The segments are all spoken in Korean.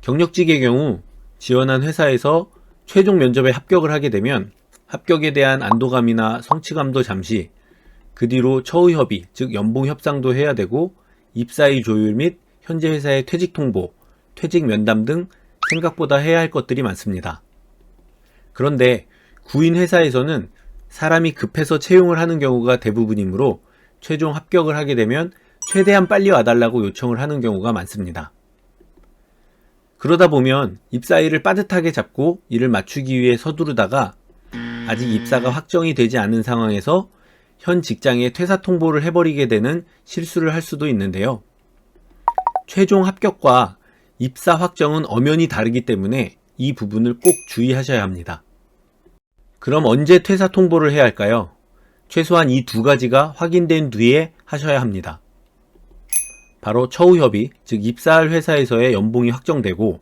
경력직의 경우 지원한 회사에서 최종 면접에 합격을 하게 되면 합격에 대한 안도감이나 성취감도 잠시, 그 뒤로 처우 협의, 즉 연봉 협상도 해야 되고 입사일 조율 및 현재 회사의 퇴직 통보, 퇴직 면담 등 생각보다 해야 할 것들이 많습니다. 그런데 구인 회사에서는 사람이 급해서 채용을 하는 경우가 대부분이므로 최종 합격을 하게 되면 최대한 빨리 와달라고 요청을 하는 경우가 많습니다. 그러다 보면 입사일을 빠듯하게 잡고 이를 맞추기 위해 서두르다가 아직 입사가 확정이 되지 않은 상황에서 현 직장에 퇴사 통보를 해버리게 되는 실수를 할 수도 있는데요. 최종 합격과 입사 확정은 엄연히 다르기 때문에 이 부분을 꼭 주의하셔야 합니다. 그럼 언제 퇴사 통보를 해야 할까요? 최소한 이 두 가지가 확인된 뒤에 하셔야 합니다. 바로 처우 협의, 즉 입사할 회사에서의 연봉이 확정되고,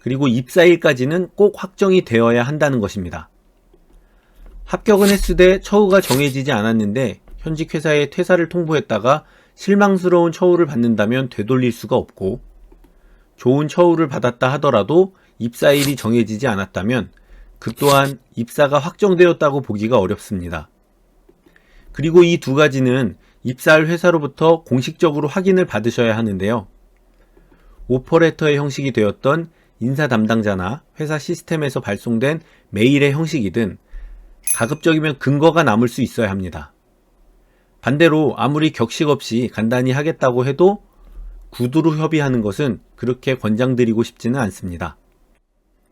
그리고 입사일까지는 꼭 확정이 되어야 한다는 것입니다. 합격은 했으되 처우가 정해지지 않았는데 현직 회사에 퇴사를 통보했다가 실망스러운 처우를 받는다면 되돌릴 수가 없고, 좋은 처우를 받았다 하더라도 입사일이 정해지지 않았다면 그 또한 입사가 확정되었다고 보기가 어렵습니다. 그리고 이 두 가지는 입사할 회사로부터 공식적으로 확인을 받으셔야 하는데요. 오퍼레터의 형식이 되었던 인사 담당자나 회사 시스템에서 발송된 메일의 형식이든 가급적이면 근거가 남을 수 있어야 합니다. 반대로 아무리 격식 없이 간단히 하겠다고 해도 구두로 협의하는 것은 그렇게 권장드리고 싶지는 않습니다.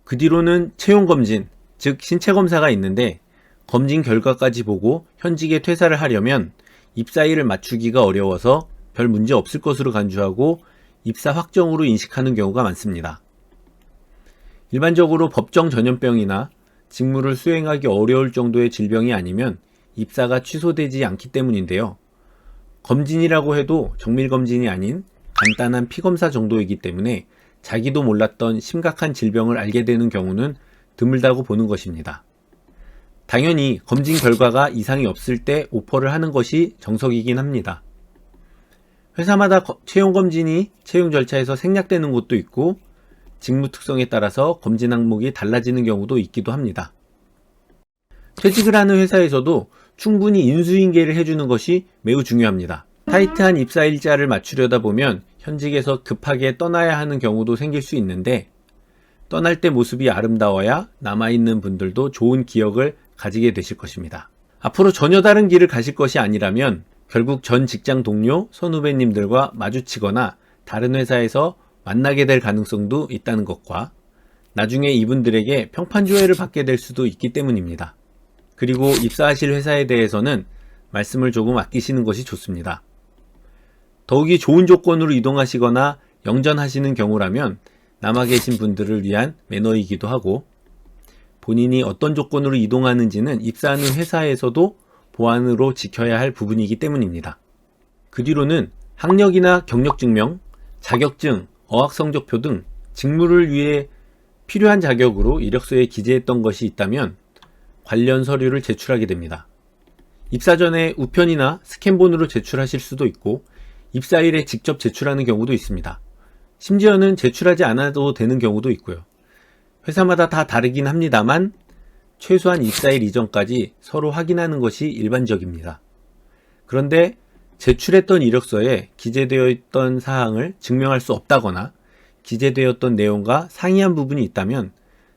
그 뒤로는 채용검진, 즉 신체검사가 있는데 검진 결과까지 보고 현직에 퇴사를 하려면 입사일을 맞추기가 어려워서 별 문제 없을 것으로 간주하고 입사 확정으로 인식하는 경우가 많습니다. 일반적으로 법정 전염병이나 직무를 수행하기 어려울 정도의 질병이 아니면 입사가 취소되지 않기 때문인데요. 검진이라고 해도 정밀검진이 아닌 간단한 피검사 정도이기 때문에 자기도 몰랐던 심각한 질병을 알게 되는 경우는 드물다고 보는 것입니다. 당연히 검진 결과가 이상이 없을 때 오퍼를 하는 것이 정석이긴 합니다. 회사마다 채용검진이 채용 절차에서 생략되는 곳도 있고 직무 특성에 따라서 검진 항목이 달라지는 경우도 있기도 합니다. 퇴직을 하는 회사에서도 충분히 인수인계를 해주는 것이 매우 중요합니다. 타이트한 입사 일자를 맞추려다 보면 현직에서 급하게 떠나야 하는 경우도 생길 수 있는데 떠날 때 모습이 아름다워야 남아있는 분들도 좋은 기억을 가지게 되실 것입니다. 앞으로 전혀 다른 길을 가실 것이 아니라면 결국 전 직장 동료, 선후배님들과 마주치거나 다른 회사에서 만나게 될 가능성도 있다는 것과 나중에 이분들에게 평판조회를 받게 될 수도 있기 때문입니다. 그리고 입사하실 회사에 대해서는 말씀을 조금 아끼시는 것이 좋습니다. 더욱이 좋은 조건으로 이동하시거나 영전하시는 경우라면 남아 계신 분들을 위한 매너이기도 하고 본인이 어떤 조건으로 이동하는지는 입사하는 회사에서도 보안으로 지켜야 할 부분이기 때문입니다. 그 뒤로는 학력이나 경력증명, 자격증, 어학성적표 등 직무를 위해 필요한 자격으로 이력서에 기재했던 것이 있다면 관련 서류를 제출하게 됩니다. 입사 전에 우편이나 스캔본으로 제출하실 수도 있고 입사일에 직접 제출하는 경우도 있습니다. 심지어는 제출하지 않아도 되는 경우도 있고요. 회사마다 다 다르긴 합니다만 최소한 입사일 이전까지 서로 확인하는 것이 일반적입니다. 그런데 제출했던 이력서에 기재되어 있던 사항을 증명할 수 없다거나 기재되었던 내용과 상이한 부분이 있다면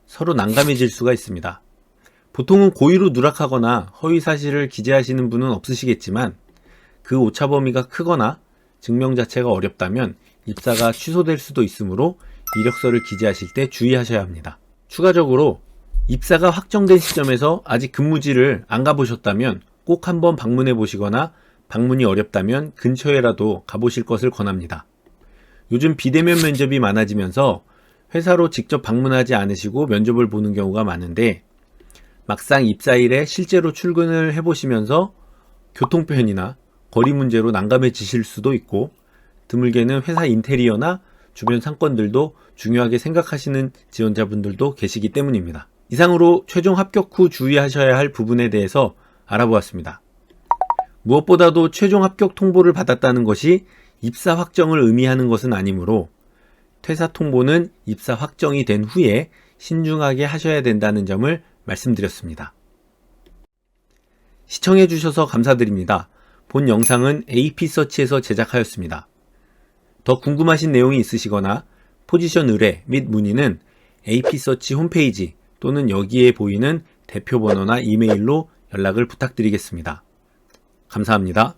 서로 난감해질 수가 있습니다. 보통은 고의로 누락하거나 허위 사실을 기재하시는 분은 없으시겠지만 그 오차 범위가 크거나 증명 자체가 어렵다면 입사가 취소될 수도 있으므로 이력서를 기재하실 때 주의하셔야 합니다. 추가적으로 입사가 확정된 시점에서 아직 근무지를 안 가보셨다면 꼭 한번 방문해 보시거나 방문이 어렵다면 근처에라도 가보실 것을 권합니다. 요즘 비대면 면접이 많아지면서 회사로 직접 방문하지 않으시고 면접을 보는 경우가 많은데 막상 입사일에 실제로 출근을 해보시면서 교통편이나 거리 문제로 난감해지실 수도 있고 드물게는 회사 인테리어나 주변 상권들도 중요하게 생각하시는 지원자분들도 계시기 때문입니다. 이상으로 최종 합격 후 주의하셔야 할 부분에 대해서 알아보았습니다. 무엇보다도 최종 합격 통보를 받았다는 것이 입사 확정을 의미하는 것은 아니므로 퇴사 통보는 입사 확정이 된 후에 신중하게 하셔야 된다는 점을 말씀드렸습니다. 시청해주셔서 감사드립니다. 본 영상은 AP서치에서 제작하였습니다. 더 궁금하신 내용이 있으시거나 포지션 의뢰 및 문의는 AP서치 홈페이지 또는 여기에 보이는 대표 번호나 이메일로 연락을 부탁드리겠습니다. 감사합니다.